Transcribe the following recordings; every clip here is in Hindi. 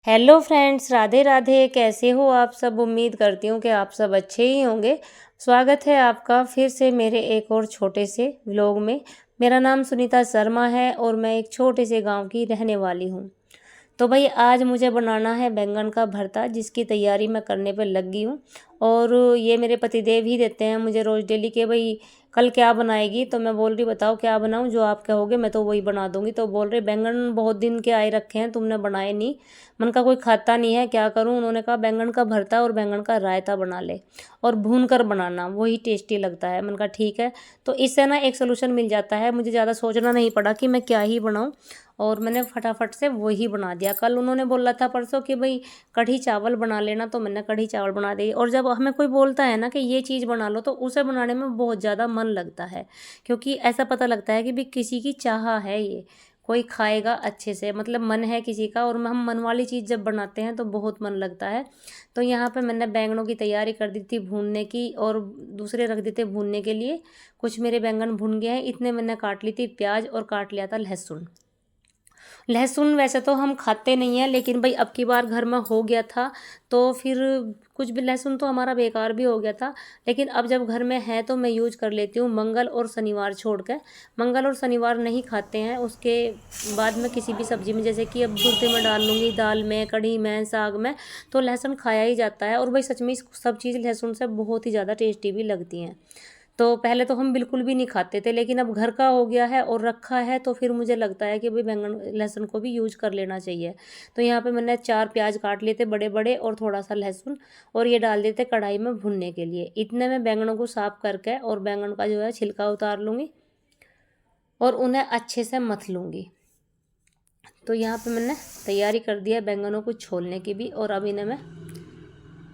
Hello friends, Radhe Radhe. कैसे हो आप सब? उम्मीद करती हूँ कि आप सब अच्छे ही होंगे। स्वागत है आपका फिर से मेरे एक और छोटे से व्लॉग में। मेरा नाम सुनीता शर्मा है और मैं एक छोटे से गांव की रहने वाली हूँ। तो भाई आज मुझे बनाना है बैंगन का भरता, जिसकी तैयारी मैं करने पे लग गई हूँ। और ये मेरे पतिदेव ही देते हैं मुझे रोज़ डेली के भाई कल क्या बनाएगी। तो मैं बोल रही बताओ क्या बनाऊँ, जो आप कहोगे मैं तो वही बना दूंगी। तो बोल रहे बैंगन बहुत दिन के आए रखे हैं, तुमने बनाए नहीं। मन का कोई खाता नहीं है, क्या करूँ। उन्होंने कहा बैंगन का भरता और बैंगन का रायता बना ले और भून कर बनाना, वही टेस्टी लगता है। मन का ठीक है। तो इससे ना एक सोल्यूशन मिल जाता है, मुझे ज़्यादा सोचना नहीं पड़ा कि मैं क्या ही बनाऊँ। और मैंने फटाफट से वही बना दिया। कल उन्होंने बोला था परसों कि भाई कढ़ी चावल बना लेना, तो मैंने कढ़ी चावल बना दी। और जब हमें कोई बोलता है ना कि ये चीज़ बना लो, तो उसे बनाने में बहुत ज़्यादा मन लगता है, क्योंकि ऐसा पता लगता है कि भाई किसी की चाह है, ये कोई खाएगा अच्छे से, मतलब मन है किसी का। और हम मन वाली चीज़ जब बनाते हैं तो बहुत मन लगता है। तो यहाँ पे मैंने बैंगनों की तैयारी कर दी थी भूनने की, और दूसरे रख दी थे भूनने के लिए। कुछ मेरे बैंगन भुन गए हैं, इतने मैंने काट ली थी प्याज और काट लिया था लहसुन। लहसुन वैसे तो हम खाते नहीं हैं, लेकिन भाई अब की बार घर में हो गया था तो फिर कुछ भी लहसुन तो हमारा बेकार भी हो गया था। लेकिन अब जब घर में है तो मैं यूज कर लेती हूँ, मंगल और शनिवार छोड़ कर। मंगल और शनिवार नहीं खाते हैं, उसके बाद में किसी भी सब्जी में, जैसे कि अब भुर्ते में डाल लूँगी, दाल में, कढ़ी में, साग में, तो लहसुन खाया ही जाता है। और भाई सच में सब चीज़ लहसुन से बहुत ही ज़्यादा टेस्टी भी लगती हैं। तो पहले तो हम बिल्कुल भी नहीं खाते थे, लेकिन अब घर का हो गया है और रखा है, तो फिर मुझे लगता है कि भाई बैंगन लहसुन को भी यूज कर लेना चाहिए। तो यहाँ पे मैंने 4 प्याज काट लिए थे बड़े बड़े, और थोड़ा सा लहसुन, और ये डाल देते कढ़ाई में भुनने के लिए। इतने में बैंगनों को साफ करके और बैंगन का जो है छिलका उतार लूँगी और उन्हें अच्छे से मथ लूँगी। तो यहाँ पे मैंने तैयारी कर दिया बैंगनों को छोलने की भी, और अब इन्हें मैं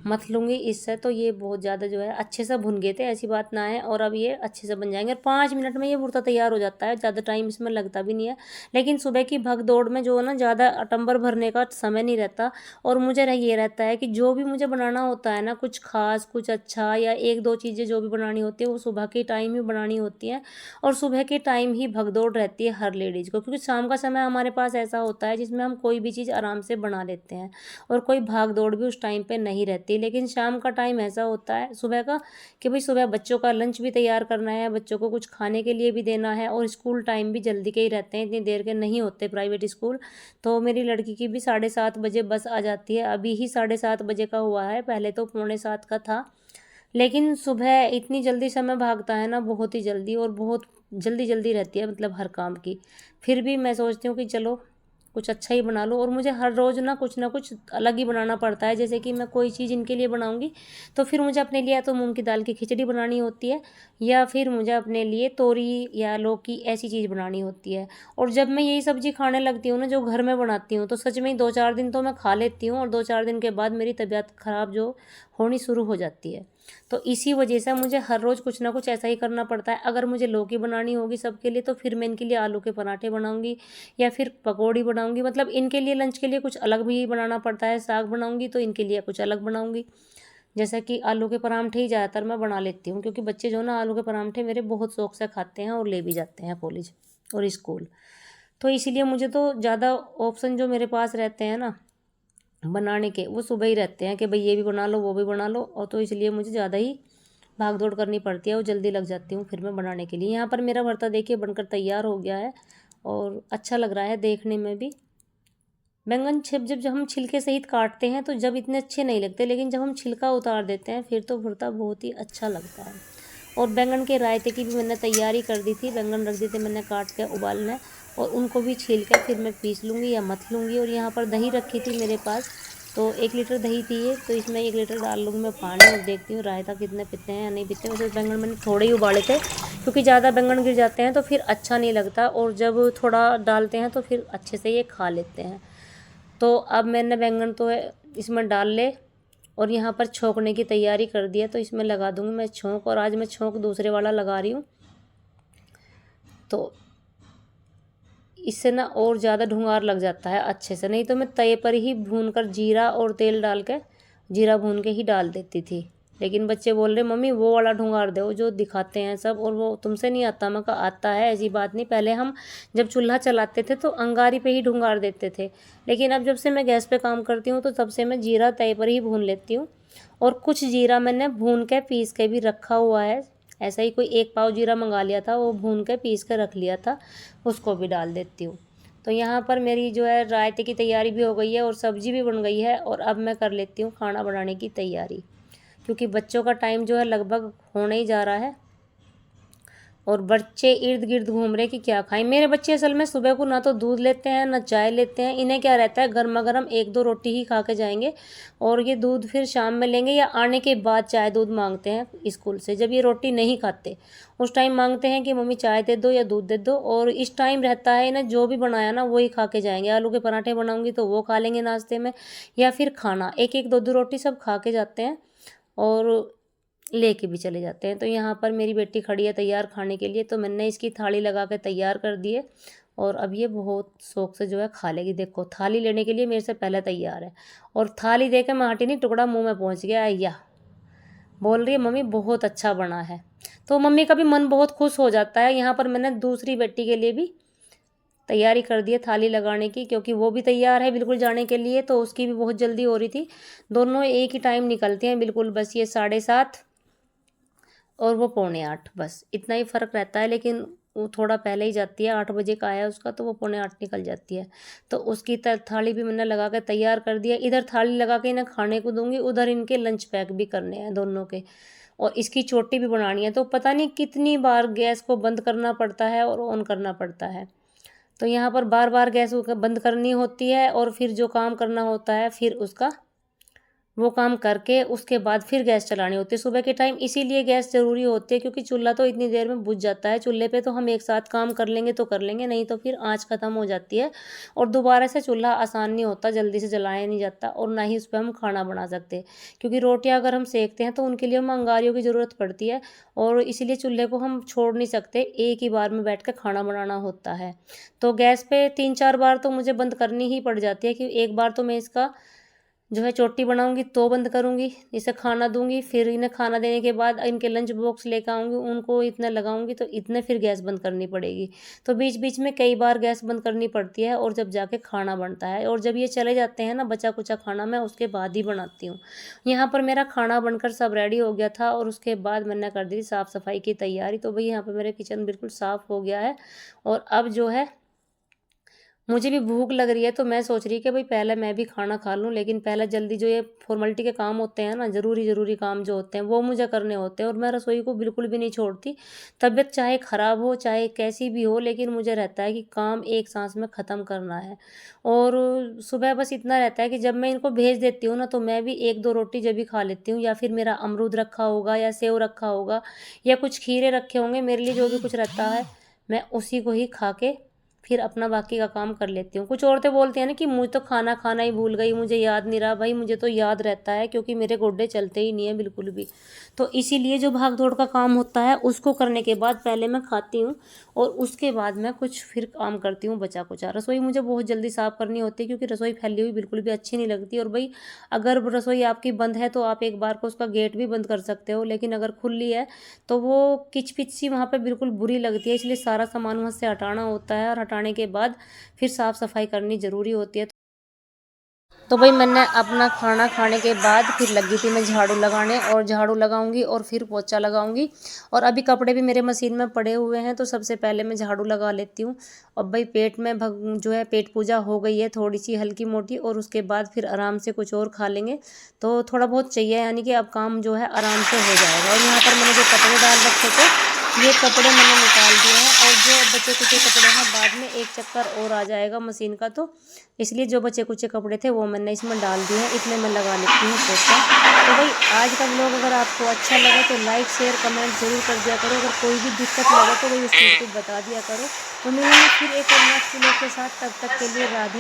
मथ लूँगी इससे। तो ये बहुत ज़्यादा जो है अच्छे से भुन गए थे, ऐसी बात ना है। और अब ये अच्छे से बन जाएंगे, और 5 मिनट में ये भुर्ता तैयार हो जाता है, ज़्यादा टाइम इसमें लगता भी नहीं है। लेकिन सुबह की भग दौड़ में जो है ना, ज़्यादा अटम्बर भरने का समय नहीं रहता। और मुझे ये रहता है कि जो भी मुझे बनाना होता है ना, कुछ खास, कुछ अच्छा, या 1-2 चीज़ें जो भी बनानी होती है वो सुबह के टाइम ही बनानी होती है। और सुबह के टाइम ही भगदौड़ रहती है हर लेडीज़ को, क्योंकि शाम का समय हमारे पास ऐसा होता है जिसमें हम कोई भी चीज़ आराम से बना लेते हैं, और कोई भाग दौड़ भी उस टाइम पे नहीं रहती। लेकिन शाम का टाइम ऐसा होता है सुबह का कि भाई सुबह बच्चों का लंच भी तैयार करना है, बच्चों को कुछ खाने के लिए भी देना है, और स्कूल टाइम भी जल्दी के ही रहते हैं, इतनी देर के नहीं होते प्राइवेट स्कूल। तो मेरी लड़की की भी 7:30 बजे बस आ जाती है, अभी ही 7:30 बजे का हुआ है, पहले तो 6:45 का था। लेकिन सुबह इतनी जल्दी समय भागता है ना, बहुत ही जल्दी, और बहुत जल्दी जल्दी रहती है मतलब हर काम की। फिर भी मैं सोचती हूँ कि चलो कुछ अच्छा ही बना लो। और मुझे हर रोज़ ना कुछ अलग ही बनाना पड़ता है। जैसे कि मैं कोई चीज़ इनके लिए बनाऊंगी, तो फिर मुझे अपने लिए या तो मूंग की दाल की खिचड़ी बनानी होती है, या फिर मुझे अपने लिए तोरी या लौकी ऐसी चीज़ बनानी होती है। और जब मैं यही सब्जी खाने लगती हूँ ना, जो घर में बनाती हूँ, तो सच में 2-4 दिन तो मैं खा लेती हूँ, और 2-4 दिन के बाद मेरी तबीयत ख़राब जो होनी शुरू हो जाती है। तो इसी वजह से मुझे हर रोज़ कुछ ना कुछ ऐसा ही करना पड़ता है। अगर मुझे लौकी बनानी होगी सबके लिए, तो फिर मैं इनके लिए आलू के पराठे बनाऊंगी, या फिर पकौड़ी बनाऊंगी। मतलब इनके लिए लंच के लिए कुछ अलग भी बनाना पड़ता है। साग बनाऊंगी तो इनके लिए कुछ अलग बनाऊंगी। जैसा कि आलू के पराठे ही ज़्यादातर मैं बना लेती हूँ, क्योंकि बच्चे जो ना आलू के पराठे मेरे बहुत शौक से खाते हैं, और ले भी जाते हैं कॉलेज और स्कूल। तो इसीलिए मुझे तो ज़्यादा ऑप्शन जो मेरे पास रहते हैं ना बनाने के, वो सुबह ही रहते हैं कि भाई ये भी बना लो, वो भी बना लो। और तो इसलिए मुझे ज़्यादा ही भाग दौड़ करनी पड़ती है, और जल्दी लग जाती हूँ फिर मैं बनाने के लिए। यहाँ पर मेरा भरता देखिए बनकर तैयार हो गया है, और अच्छा लग रहा है देखने में भी। बैंगन जब हम छिलके सहित काटते हैं तो जब इतने अच्छे नहीं लगते, लेकिन जब हम छिलका उतार देते हैं फिर तो भरता बहुत ही अच्छा लगता है। और बैंगन के रायते की भी मैंने तैयारी कर दी थी, बैंगन रख दी थी मैंने काट के उबालने, और उनको भी छील कर फिर मैं पीस लूँगी या मथ लूँगी। और यहाँ पर दही रखी थी मेरे पास, तो 1 लीटर दही थी ये, तो इसमें 1 लीटर डाल लूँगी मैं पानी, और देखती हूँ रायता कितने पीते हैं या नहीं पीते। वैसे बैंगन मैंने थोड़े ही उबाले थे, क्योंकि ज़्यादा बैंगन गिर जाते हैं तो फिर अच्छा नहीं लगता, और जब थोड़ा डालते हैं तो फिर अच्छे से ये खा लेते हैं। तो अब मैंने बैंगन तो इसमें डाल ले, और यहाँ पर छोंकने की तैयारी कर दी है, तो इसमें लगा दूँगी मैं छोंक। और आज मैं छोंक दूसरे वाला लगा रही हूँ, तो इससे ना और ज़्यादा ढुंगार लग जाता है अच्छे से। नहीं तो मैं तवे पर ही भून कर जीरा और तेल डाल के, जीरा भून के ही डाल देती थी। लेकिन बच्चे बोल रहे मम्मी वो वाला ढूंढार दो जो दिखाते हैं सब, और वो तुमसे नहीं आता। मैं कहा आता है, ऐसी बात नहीं। पहले हम जब चूल्हा चलाते थे तो अंगारी पे ही ढूंढार देते थे, लेकिन अब जब से मैं गैस पे काम करती हूँ तो तब से मैं जीरा तवे पर ही भून लेती हूँ। और कुछ जीरा मैंने भून के पीस के भी रखा हुआ है। ऐसा ही कोई 1 पाव जीरा मंगा लिया था, वो भून के पीस के रख लिया था, उसको भी डाल देती हूँ। तो यहाँ पर मेरी जो है रायते की तैयारी भी हो गई है और सब्जी भी बन गई है, और अब मैं कर लेती हूँ खाना बनाने की तैयारी, क्योंकि बच्चों का टाइम जो है लगभग होने ही जा रहा है और बच्चे इर्द गिर्द घूम रहे कि क्या खाएं। मेरे बच्चे असल में सुबह को ना तो दूध लेते हैं ना चाय लेते हैं, इन्हें क्या रहता है गर्मा गर्म 1-2 रोटी ही खा के जाएंगे, और ये दूध फिर शाम में लेंगे या आने के बाद चाय दूध मांगते हैं स्कूल से। जब ये रोटी नहीं खाते उस टाइम मांगते हैं कि मम्मी चाय दे दो या दूध दे दो, और इस टाइम रहता है इन्हें जो भी बनाया ना वही खा के जाएंगे। आलू के पराठे बनाऊंगी तो वो खा लेंगे नाश्ते में, या फिर खाना 1-1 2-2 रोटी सब खा के जाते हैं और लेके भी चले जाते हैं। तो यहाँ पर मेरी बेटी खड़ी है तैयार खाने के लिए, तो मैंने इसकी थाली लगा के तैयार कर दी है, और अब ये बहुत शौक से जो है खा लेगी। देखो थाली लेने के लिए मेरे से पहले तैयार है, और थाली दे के मैं हटी नहीं, टुकड़ा मुंह में पहुँच गया। या बोल रही है मम्मी बहुत अच्छा बना है, तो मम्मी का भी मन बहुत खुश हो जाता है। यहाँ पर मैंने दूसरी बेटी के लिए भी तैयारी कर दी है थाली लगाने की, क्योंकि वो भी तैयार है बिल्कुल जाने के लिए, तो उसकी भी बहुत जल्दी हो रही थी। दोनों एक ही टाइम निकलते हैं बिल्कुल, बस ये 7:30 और वो 7:45, बस इतना ही फ़र्क रहता है। लेकिन वो थोड़ा पहले ही जाती है, 8 बजे का आया उसका, तो वो 7:45 निकल जाती है। तो उसकी थाली भी मैंने लगा के तैयार कर दिया। इधर थाली लगा के इन्हें खाने को दूंगी, उधर इनके लंच पैक भी करने हैं दोनों के, और इसकी चोटी भी बनानी है। तो पता नहीं कितनी बार गैस को बंद करना पड़ता है और ऑन करना पड़ता है। तो यहाँ पर बार बार गैस बंद करनी होती है, और फिर जो काम करना होता है फिर उसका वो काम करके उसके बाद फिर गैस चलानी होती है सुबह के टाइम। इसीलिए गैस ज़रूरी होती है, क्योंकि चूल्हा तो इतनी देर में बुझ जाता है। चूल्हे पे तो हम एक साथ काम कर लेंगे तो कर लेंगे, नहीं तो फिर आँच ख़त्म हो जाती है, और दोबारा से चूल्हा आसान नहीं होता, जल्दी से जलाया नहीं जाता, और ना ही उस पर हम खाना बना सकते। क्योंकि रोटियाँ अगर हम सेकते हैं तो उनके लिए हम अंगारियों की ज़रूरत पड़ती है, और इसीलिए चूल्हे को हम छोड़ नहीं सकते, एक ही बार में बैठ कर खाना बनाना होता है। तो गैस पे 3-4 बार तो मुझे बंद करनी ही पड़ जाती है, कि एक बार तो मैं इसका जो है चोटी बनाऊंगी तो बंद करूंगी, इसे खाना दूंगी, फिर इन्हें खाना देने के बाद इनके लंच बॉक्स लेकर आऊंगी, उनको इतने लगाऊंगी, तो इतने फिर गैस बंद करनी पड़ेगी। तो बीच बीच में कई बार गैस बंद करनी पड़ती है, और जब जाके खाना बनता है, और जब ये चले जाते हैं ना बचा कुचा खाना मैं उसके बाद ही बनाती हूँ। यहाँ पर मेरा खाना बनकर सब रेडी हो गया था, और उसके बाद मैंने कर दी साफ़ सफाई की तैयारी। तो भाई यहाँ पर मेरे किचन बिल्कुल साफ़ हो गया है, और अब जो है मुझे भी भूख लग रही है, तो मैं सोच रही कि भाई पहले मैं भी खाना खा लूँ। लेकिन पहले जल्दी जो ये फॉर्मेलिटी के काम होते हैं ना, ज़रूरी काम जो होते हैं वो मुझे करने होते हैं, और मैं रसोई को बिल्कुल भी नहीं छोड़ती। तबीयत चाहे ख़राब हो चाहे कैसी भी हो, लेकिन मुझे रहता है कि काम एक सांस में ख़त्म करना है। और सुबह बस इतना रहता है कि जब मैं इनको भेज देती हूँ ना, तो मैं भी 1-2 रोटी जब भी खा लेती हूँ, या फिर मेरा अमरूद रखा होगा या सेव रखा होगा या कुछ खीरे रखे होंगे, मेरे लिए जो भी कुछ रहता है मैं उसी को ही खा के फिर अपना बाकी का काम कर लेती हूँ। कुछ औरतें बोलती हैं ना कि मुझे तो खाना खाना ही भूल गई, मुझे याद नहीं रहा। भाई मुझे तो याद रहता है, क्योंकि मेरे गोड्डे चलते ही नहीं है बिल्कुल भी। तो इसीलिए जो भाग दौड़ का काम होता है उसको करने के बाद पहले मैं खाती हूँ, और उसके बाद मैं कुछ फिर काम करती हूँ बचा कुचा। रसोई मुझे बहुत जल्दी साफ़ करनी होती है, क्योंकि रसोई फैली हुई बिल्कुल भी अच्छी नहीं लगती। और भाई अगर रसोई आपकी बंद है तो आप एक बार को उसका गेट भी बंद कर सकते हो, लेकिन अगर खुली है तो वो किच पिच सी वहाँ पे बिल्कुल बुरी लगती है। इसलिए सारा सामान वहाँ से हटाना होता है, और हटाने के बाद फिर साफ़ सफाई करनी ज़रूरी होती है। तो भाई मैंने अपना खाना खाने के बाद फिर लगी थी मैं झाड़ू लगाने, और झाड़ू लगाऊंगी और फिर पोछा लगाऊंगी। और अभी कपड़े भी मेरे मशीन में पड़े हुए हैं, तो सबसे पहले मैं झाड़ू लगा लेती हूँ। और भाई पेट में जो है पेट पूजा हो गई है थोड़ी सी हल्की मोटी, और उसके बाद फिर आराम से कुछ और खा लेंगे। तो थोड़ा बहुत चाहिए, यानी कि अब काम जो है आराम से हो जाएगा। और यहाँ पर मैंने जो कपड़े डाल रखे थे ये कपड़े मैंने निकाल दिए हैं, और जो बचे कुचे कपड़े हैं बाद में एक चक्कर और आ जाएगा मशीन का, तो इसलिए जो बचे कुचे कपड़े थे वो मैंने इसमें डाल दिए हैं। इतने मैं लगा लेती हूँ पोछा। तो भाई आज का व्लॉग अगर आपको अच्छा लगा तो लाइक शेयर कमेंट जरूर कर दिया करो। अगर कोई भी दिक्कत लगे तो भाई उस चीज़ को बता दिया करो। तो मिलेंगे फिर एक और नेक्स्ट व्लॉग के साथ, तब तक के लिए राधे।